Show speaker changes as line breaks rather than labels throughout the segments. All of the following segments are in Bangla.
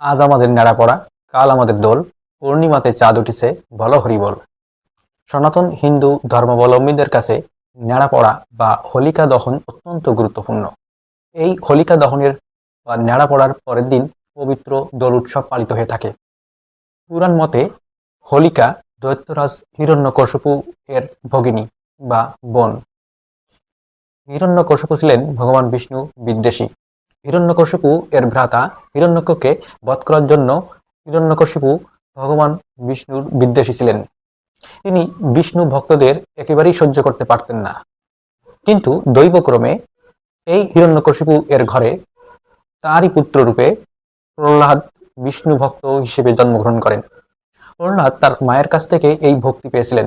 আজ আমাদের নেড়া পড়া, কাল আমাদের দোল, পূর্ণিমাতে চাঁদ উঠিছে, বলো হরিবল। সনাতন হিন্দু ধর্মাবলম্বীদের কাছে নেড়া পড়া বা হোলিকা দহন অত্যন্ত গুরুত্বপূর্ণ। এই হোলিকা দহনের বা নেড়া পড়ার পরের দিন পবিত্র দোল উৎসব পালিত হয়ে থাকে। পুরাণ মতে হোলিকা দৈত্যরাজ হিরণ্যকশিপু এর ভগিনী বা বোন। হিরণ্যকশিপু ছিলেন ভগবান বিষ্ণু বিদ্বেষী। হিরণ্যকশিপু এর ভ্রাতা হিরণ্যককে বধ করার জন্য হিরণ্যকশিপু ভগবান বিষ্ণুর বিদ্বেষী ছিলেন। তিনি বিষ্ণু ভক্তদের একেবারেই সহ্য করতে পারতেন না। কিন্তু দৈবক্রমে এই হিরণ্যকশিপু এর ঘরে তারই পুত্র রূপে প্রহ্লাদ বিষ্ণু ভক্ত হিসেবে জন্মগ্রহণ করেন। প্রহ্লাদ তার মায়ের কাছ থেকে এই ভক্তি পেয়েছিলেন।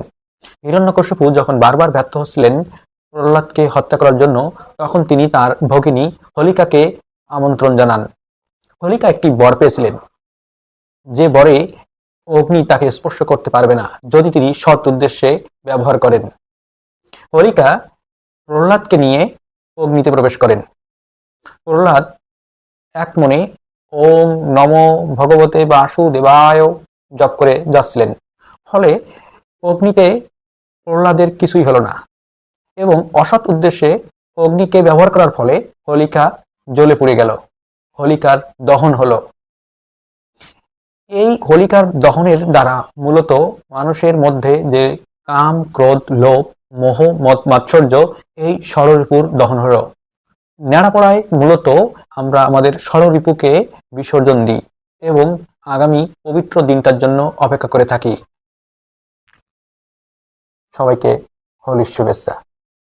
হিরণ্যকশিপু যখন বারবার ব্যর্থ হচ্ছিলেন প্রহ্লাদকে হত্যা করার জন্য, তখন তিনি তার ভগিনী হোলিকাকে আমন্ত্রণ জানান। হোলিকা একটি বর পেয়েছিলেন, যে বরে অগ্নি তাকে স্পর্শ করতে পারবে না যদি তিনি সৎ উদ্দেশ্যে ব্যবহার করেন। হোলিকা প্রহ্লাদকে নিয়ে অগ্নিতে প্রবেশ করেন। প্রহ্লাদ এক মনে ওম নমো ভগবতে বাসুদেবায় জপ করে যাচ্ছিলেন। ফলে অগ্নিতে প্রহ্লাদের কিছুই হলো না এবং অসৎ উদ্দেশ্যে অগ্নিকে ব্যবহার করার ফলে হোলিকা জ্বলে পুড়ে গেল। হোলিকার দহন হলো। এই হোলিকার দহনের দ্বারা মূলত মানুষের মধ্যে যে কাম, ক্রোধ, লোভ, মোহ, মদ, মাৎসর্য, এই ষড়রিপুর দহন হলো। নেড়াপড়ায় মূলত আমরা আমাদের ষড়রিপুকে বিসর্জন দিই এবং আগামী পবিত্র দিনটার জন্য অপেক্ষা করে থাকি। সবাইকে হোলির শুভেচ্ছা।